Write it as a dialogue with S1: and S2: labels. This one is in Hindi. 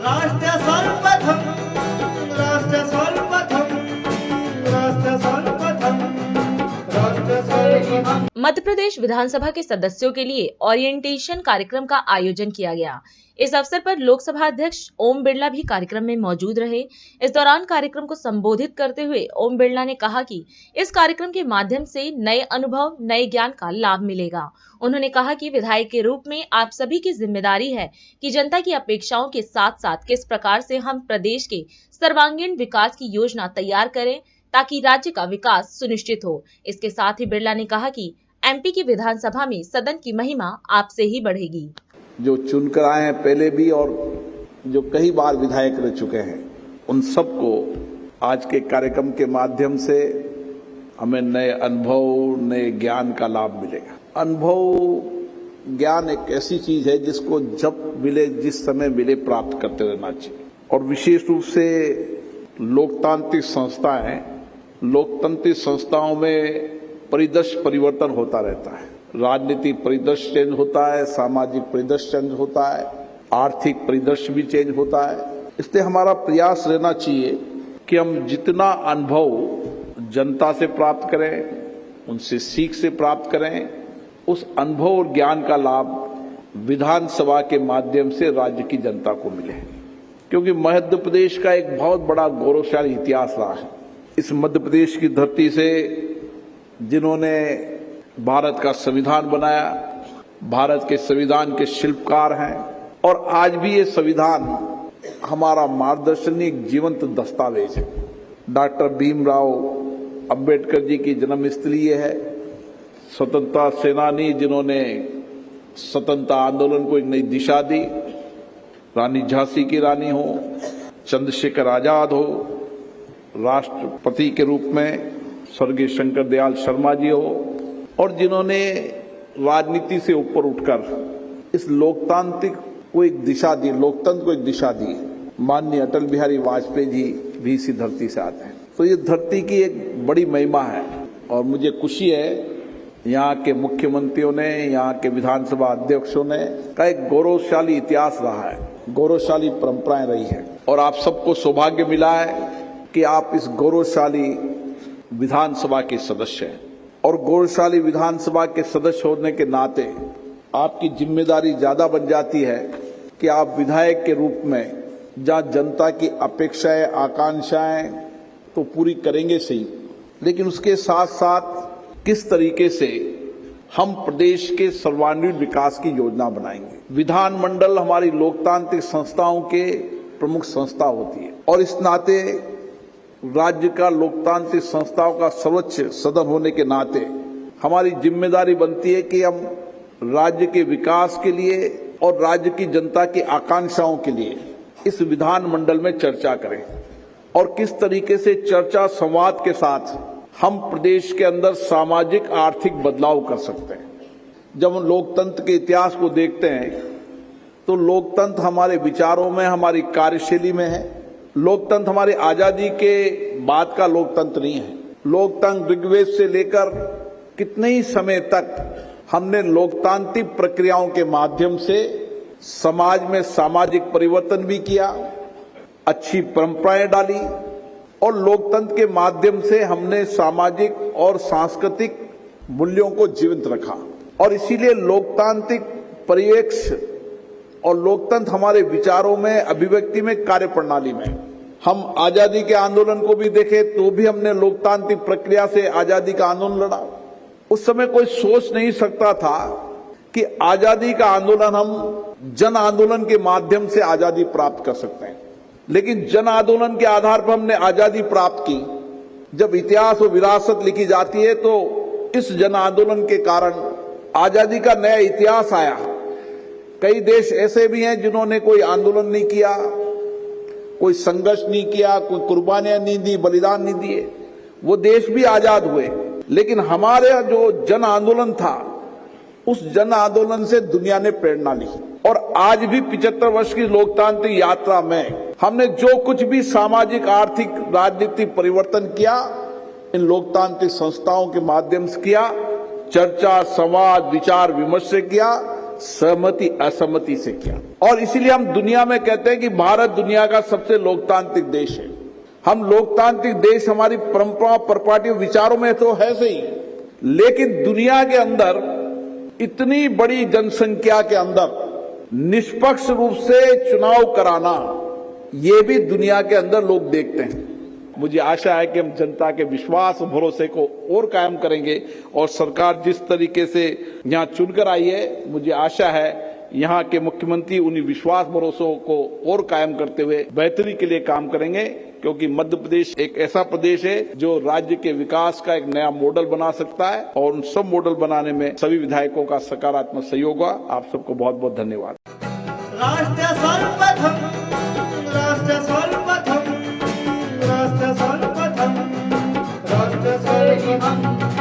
S1: राष्ट्र सर्वप्रथम, राष्ट्र सर्वप्रथम, राष्ट्र सर्वप्रथम, राष्ट्र सर्वप्रथम।
S2: मध्य प्रदेश विधानसभा के सदस्यों के लिए ओरिएंटेशन कार्यक्रम का आयोजन किया गया। इस अवसर पर लोकसभा अध्यक्ष ओम बिरला भी कार्यक्रम में मौजूद रहे। इस दौरान कार्यक्रम को संबोधित करते हुए ओम बिरला ने कहा कि इस कार्यक्रम के माध्यम से नए अनुभव, नए ज्ञान का लाभ मिलेगा। उन्होंने कहा कि विधायक के रूप में आप सभी की जिम्मेदारी है कि जनता की अपेक्षाओं के साथ साथ किस प्रकार से हम प्रदेश के सर्वांगीण विकास की योजना तैयार करें ताकि राज्य का विकास सुनिश्चित हो। इसके साथ ही बिरला ने कहा कि एमपी की विधानसभा में सदन की महिमा आपसे ही बढ़ेगी।
S3: जो चुनकर आए हैं पहले भी और जो कई बार विधायक रह चुके हैं, उन सबको आज के कार्यक्रम के माध्यम से हमें नए अनुभव, नए ज्ञान का लाभ मिलेगा। अनुभव, ज्ञान एक ऐसी चीज है जिसको जब मिले, जिस समय मिले, प्राप्त करते रहना चाहिए। और विशेष रूप से लोकतांत्रिक संस्थाएं, लोकतांत्रिक संस्थाओं में परिदृश्य परिवर्तन होता रहता है। राजनीतिक परिदृश्य चेंज होता है, सामाजिक परिदृश्य चेंज होता है, आर्थिक परिदृश्य भी चेंज होता है। इसलिए हमारा प्रयास रहना चाहिए कि हम जितना अनुभव जनता से प्राप्त करें, उनसे सीख से प्राप्त करें, उस अनुभव और ज्ञान का लाभ विधानसभा के माध्यम से राज्य की जनता को मिले। क्योंकि मध्य प्रदेश का एक बहुत बड़ा गौरवशाली इतिहास रहा है। इस मध्य प्रदेश की धरती से जिन्होंने भारत का संविधान बनाया, भारत के संविधान के शिल्पकार हैं, और आज भी ये संविधान हमारा मार्गदर्शन, एक जीवंत दस्तावेज है। डॉक्टर भीमराव अंबेडकर जी की जन्मस्थली ये है। स्वतंत्रता सेनानी जिन्होंने स्वतंत्रता आंदोलन को एक नई दिशा दी, रानी झांसी की रानी हो, चंद्रशेखर आजाद हो, राष्ट्रपति के रूप में स्वर्गीय शंकर दयाल शर्मा जी हो, और जिन्होंने राजनीति से ऊपर उठकर इस लोकतांत्रिक को एक दिशा दी, लोकतंत्र को एक दिशा दी, माननीय अटल बिहारी वाजपेयी जी भी इसी धरती से आते हैं। तो ये धरती की एक बड़ी महिमा है और मुझे खुशी है यहाँ के मुख्यमंत्रियों ने, यहाँ के विधानसभा अध्यक्षों ने का एक गौरवशाली इतिहास रहा है, गौरवशाली परंपराएं रही है, और आप सबको सौभाग्य मिला है कि आप इस गौरवशाली विधानसभा के सदस्य हैं। और गौरवशाली विधानसभा के सदस्य होने के नाते आपकी जिम्मेदारी ज्यादा बन जाती है कि आप विधायक के रूप में जहां जनता की अपेक्षाएं, आकांक्षाएं तो पूरी करेंगे सही, लेकिन उसके साथ साथ किस तरीके से हम प्रदेश के सर्वांगीण विकास की योजना बनाएंगे। विधानमंडल हमारी लोकतांत्रिक संस्थाओं के प्रमुख संस्था होती है, और इस नाते राज्य का लोकतांत्रिक संस्थाओं का सर्वोच्च सदन होने के नाते हमारी जिम्मेदारी बनती है कि हम राज्य के विकास के लिए और राज्य की जनता की आकांक्षाओं के लिए इस विधानमंडल में चर्चा करें, और किस तरीके से चर्चा संवाद के साथ हम प्रदेश के अंदर सामाजिक आर्थिक बदलाव कर सकते हैं। जब हम लोकतंत्र के इतिहास को देखते हैं तो लोकतंत्र हमारे विचारों में, हमारी कार्यशैली में है। लोकतंत्र हमारी आजादी के बाद का लोकतंत्र नहीं है। लोकतंत्र ऋग्वेद से लेकर कितने ही समय तक हमने लोकतांत्रिक प्रक्रियाओं के माध्यम से समाज में सामाजिक परिवर्तन भी किया, अच्छी परंपराएं डाली, और लोकतंत्र के माध्यम से हमने सामाजिक और सांस्कृतिक मूल्यों को जीवित रखा। और इसीलिए लोकतांत्रिक परिप्रेक्ष्य और लोकतंत्र हमारे विचारों में, अभिव्यक्ति में, कार्यप्रणाली में। हम आजादी के आंदोलन को भी देखें तो भी हमने लोकतांत्रिक प्रक्रिया से आजादी का आंदोलन लड़ा। उस समय कोई सोच नहीं सकता था कि आजादी का आंदोलन हम जन आंदोलन के माध्यम से आजादी प्राप्त कर सकते हैं, लेकिन जन आंदोलन के आधार पर हमने आजादी प्राप्त की। जब इतिहास और विरासत लिखी जाती है तो इस जन आंदोलन के कारण आजादी का नया इतिहास आया। कई देश ऐसे भी हैं जिन्होंने कोई आंदोलन नहीं किया, कोई संघर्ष नहीं किया, कोई कुर्बानियां नहीं दी, बलिदान नहीं दिए, वो देश भी आजाद हुए। लेकिन हमारे जो जन आंदोलन था, उस जन आंदोलन से दुनिया ने प्रेरणा ली, और आज भी 75 वर्ष की लोकतांत्रिक यात्रा में हमने जो कुछ भी सामाजिक, आर्थिक, राजनीतिक परिवर्तन किया, इन लोकतांत्रिक संस्थाओं के माध्यम से किया। चर्चा, संवाद, विचार विमर्श से किया, सहमति असहमति से किया। और इसीलिए हम दुनिया में कहते हैं कि भारत दुनिया का सबसे लोकतांत्रिक देश है। हम लोकतांत्रिक देश, हमारी परंपरा परपाटी विचारों में तो है सही, लेकिन दुनिया के अंदर इतनी बड़ी जनसंख्या के अंदर निष्पक्ष रूप से चुनाव कराना, ये भी दुनिया के अंदर लोग देखते हैं। मुझे आशा है कि हम जनता के विश्वास और भरोसे को और कायम करेंगे और सरकार जिस तरीके से यहाँ चुनकर आई है, मुझे आशा है यहाँ के मुख्यमंत्री उन्हीं विश्वास भरोसों को और कायम करते हुए बेहतरी के लिए काम करेंगे, क्योंकि मध्य प्रदेश एक ऐसा प्रदेश है जो राज्य के विकास का एक नया मॉडल बना सकता है और उन सब मॉडल बनाने में सभी विधायकों का सकारात्मक सहयोग हुआ। आप सबको बहुत बहुत धन्यवाद।
S1: राष्ट्र सर्वप्रथम, राष्ट्र सर्वप्रथम, राष्ट्र सर्वप्रथम, राष्ट्र सर्वप्रथम।